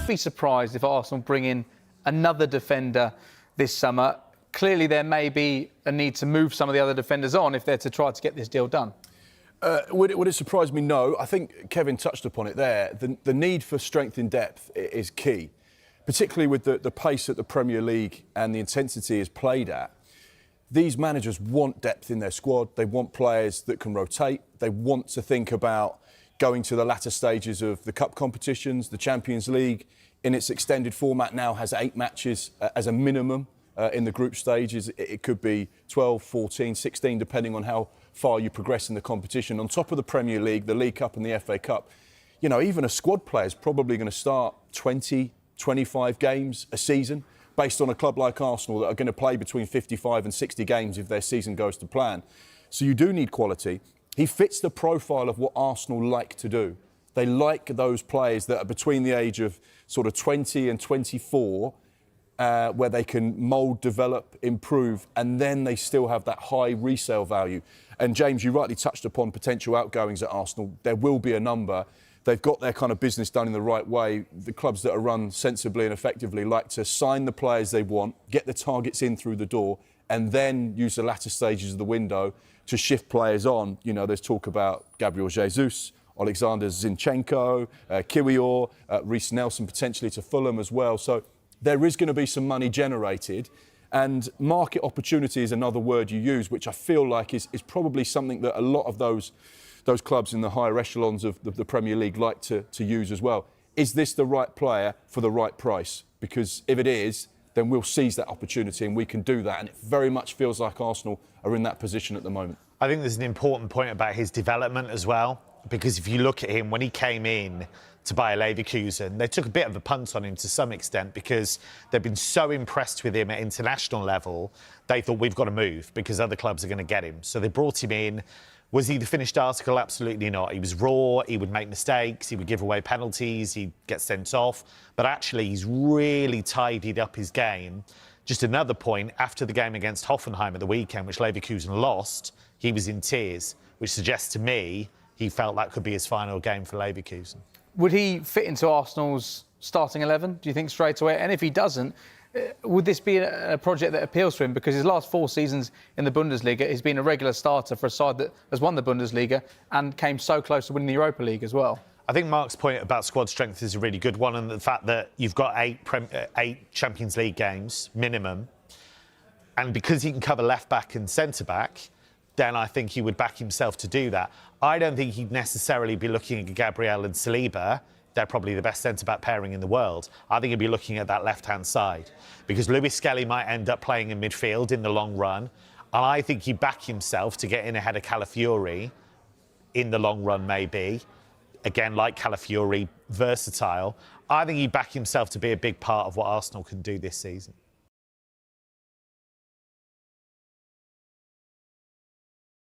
just be surprised if Arsenal bring in another defender this summer. Clearly, there may be a need to move some of the other defenders on if they're to try to get this deal done. Would it surprise me? No. I think Kevin touched upon it there. The need for strength in depth is key, particularly with the pace that the Premier League and the intensity is played at. These managers want depth in their squad. They want players that can rotate. They want to think about going to the latter stages of the cup competitions. The Champions League, in its extended format, now has 8 matches as a minimum in the group stages. It could be 12, 14, 16, depending on how far you progress in the competition. On top of the Premier League, the League Cup and the FA Cup, you know, even a squad player is probably going to start 20, 25 games a season, based on a club like Arsenal that are going to play between 55 and 60 games if their season goes to plan. So you do need quality. He fits the profile of what Arsenal like to do. They like those players that are between the age of sort of 20 and 24, where they can mould, develop, improve, and then they still have that high resale value. And James, you rightly touched upon potential outgoings at Arsenal. There will be a number. They've got their kind of business done in the right way. The clubs that are run sensibly and effectively like to sign the players they want, get the targets in through the door, and then use the latter stages of the window to shift players on. You know, there's talk about Gabriel Jesus, Alexander Zinchenko, Kiwior, Reece Nelson potentially to Fulham as well. So there is going to be some money generated. And market opportunity is another word you use, which I feel like is probably something that a lot of those clubs in the higher echelons of the Premier League like to use as well. Is this the right player for the right price? Because if it is, then we'll seize that opportunity and we can do that. And it very much feels like Arsenal are in that position at the moment. I think there's an important point about his development as well, because if you look at him, when he came in to Bayer Leverkusen, they took a bit of a punt on him to some extent because they've been so impressed with him at international level, they thought we've got to move because other clubs are going to get him. So they brought him in. Was he the finished article? Absolutely not. He was raw, he would make mistakes, he would give away penalties, he'd get sent off. But actually, he's really tidied up his game. Just another point, after the game against Hoffenheim at the weekend, which Leverkusen lost, he was in tears, which suggests to me he felt that could be his final game for Leverkusen. Would he fit into Arsenal's starting 11, do you think, straight away? And if he doesn't, would this be a project that appeals to him? Because his last 4 seasons in the Bundesliga, he's been a regular starter for a side that has won the Bundesliga and came so close to winning the Europa League as well. I think Mark's point about squad strength is a really good one, and the fact that you've got 8 Champions League games minimum, and because he can cover left-back and centre-back, then I think he would back himself to do that. I don't think he'd necessarily be looking at Gabriel and Saliba. They're probably the best centre-back pairing in the world. I think he'd be looking at that left-hand side because Lewis Skelly might end up playing in midfield in the long run. And I think he'd back himself to get in ahead of Calafiori in the long run, maybe. Again, like Calafiori, versatile. I think he'd back himself to be a big part of what Arsenal can do this season.